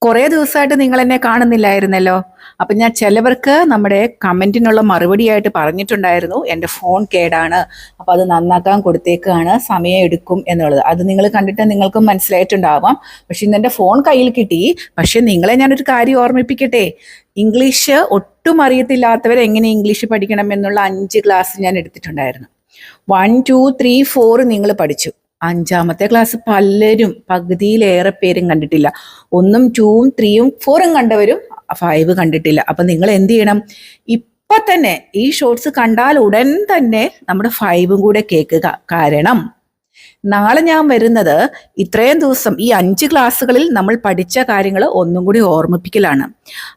കുറേ ദിവസമായിട്ട് നിങ്ങൾ എന്നെ കാണുന്നില്ലായിരുന്നല്ലോ. അപ്പം ഞാൻ ചിലവർക്ക് നമ്മുടെ കമൻറ്റിനുള്ള മറുപടിയായിട്ട് പറഞ്ഞിട്ടുണ്ടായിരുന്നു എൻ്റെ ഫോൺ കേടാണ്, അപ്പോൾ അത് നന്നാക്കാൻ കൊടുത്തേക്കാണ്, സമയം എടുക്കും എന്നുള്ളത്. അത് നിങ്ങൾ കണ്ടിട്ട് നിങ്ങൾക്കും മനസ്സിലായിട്ടുണ്ടാവാം. പക്ഷെ ഇന്ന് എൻ്റെ ഫോൺ കയ്യിൽ കിട്ടി. പക്ഷെ നിങ്ങളെ ഞാനൊരു കാര്യം ഓർമ്മിപ്പിക്കട്ടെ, ഇംഗ്ലീഷ് ഒട്ടും അറിയത്തില്ലാത്തവർ എങ്ങനെ ഇംഗ്ലീഷ് പഠിക്കണം എന്നുള്ള 5 ക്ലാസ് ഞാൻ എടുത്തിട്ടുണ്ടായിരുന്നു. 1, 2, 3, 4 നിങ്ങൾ പഠിച്ചു. 5ാമത്തെ ക്ലാസ് പലരും, പകുതിയിലേറെ പേരും കണ്ടിട്ടില്ല. 1, 2, 3, 4 കണ്ടവരും 5 കണ്ടിട്ടില്ല. അപ്പൊ നിങ്ങൾ എന്ത് ചെയ്യണം? ഇപ്പൊ തന്നെ ഈ ഷോർട്സ് കണ്ടാൽ ഉടൻ തന്നെ നമ്മുടെ 5 കൂടെ കേൾക്കുക. കാരണം നാളെ ഞാൻ വരുന്നത് ഇത്രയും ദിവസം ഈ 5 ക്ലാസ്സുകളിൽ നമ്മൾ പഠിച്ച കാര്യങ്ങൾ ഒന്നും കൂടി ഓർമ്മിപ്പിക്കലാണ്.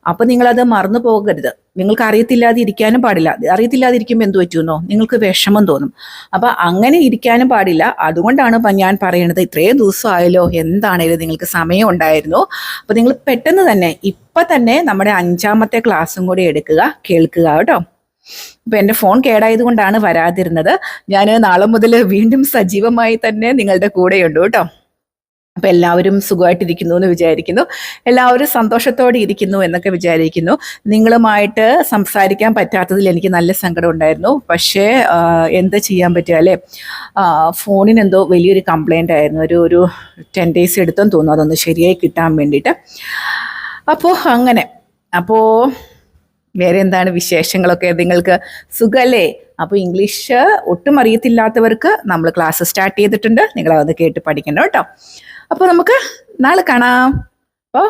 അപ്പൊ നിങ്ങളത് മറന്നു പോകരുത്. നിങ്ങൾക്ക് അറിയത്തില്ലാതെ ഇരിക്കാനും പാടില്ല. അറിയത്തില്ലാതിരിക്കുമ്പോൾ എന്ത് പറ്റുമെന്നോ, നിങ്ങൾക്ക് വിഷമം തോന്നും. അപ്പൊ അങ്ങനെ ഇരിക്കാനും പാടില്ല. അതുകൊണ്ടാണ് ഞാൻ പറയണത്, ഇത്രയും ദിവസം ആയല്ലോ, എന്താണേലും നിങ്ങൾക്ക് സമയം ഉണ്ടായിരുന്നു. അപ്പൊ നിങ്ങൾ പെട്ടെന്ന് തന്നെ ഇപ്പൊ തന്നെ നമ്മുടെ 5ാമത്തെ ക്ലാസ്സും കൂടി എടുക്കുക, കേൾക്കുക കേട്ടോ. അപ്പൊ എൻ്റെ ഫോൺ കേടായത് കൊണ്ടാണ് വരാതിരുന്നത്. ഞാൻ നാളെ മുതൽ വീണ്ടും സജീവമായി തന്നെ നിങ്ങളുടെ കൂടെയുണ്ട് കേട്ടോ. അപ്പൊ എല്ലാവരും സുഖമായിട്ടിരിക്കുന്നു എന്ന് വിചാരിക്കുന്നു, എല്ലാവരും സന്തോഷത്തോടെ ഇരിക്കുന്നു എന്നൊക്കെ വിചാരിക്കുന്നു. നിങ്ങളുമായിട്ട് സംസാരിക്കാൻ പറ്റാത്തതിൽ എനിക്ക് നല്ല സങ്കടം ഉണ്ടായിരുന്നു. പക്ഷേ എന്താ ചെയ്യാൻ പറ്റുക അല്ലേ, ഫോണിന് എന്തോ വലിയൊരു കംപ്ലൈൻ്റ് ആയിരുന്നു. ഒരു 10 days എടുത്തെന്ന് തോന്നുന്നു അതൊന്ന് ശരിയായി കിട്ടാൻ വേണ്ടിയിട്ട്. അപ്പോൾ വേറെ എന്താണ് വിശേഷങ്ങളൊക്കെ? നിങ്ങൾക്ക് സുഖല്ലേ? അപ്പോൾ ഇംഗ്ലീഷ് ഒട്ടും അറിയത്തില്ലാത്തവർക്ക് നമ്മൾ ക്ലാസ് സ്റ്റാർട്ട് ചെയ്തിട്ടുണ്ട്. നിങ്ങളത് കേട്ട് പഠിക്കണം കേട്ടോ. അപ്പോൾ നമുക്ക് നാളെ കാണാം. അപ്പോൾ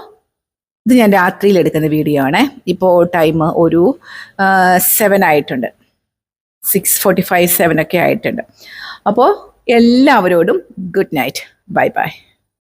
ഇത് ഞാൻ രാത്രിയിൽ എടുക്കുന്ന വീഡിയോ ആണേ. ഇപ്പോൾ ടൈം ഒരു 7 ആയിട്ടുണ്ട്, 6:45, 7 ഒക്കെ ആയിട്ടുണ്ട്. അപ്പോൾ എല്ലാവരോടും ഗുഡ് നൈറ്റ്, ബൈ ബൈ.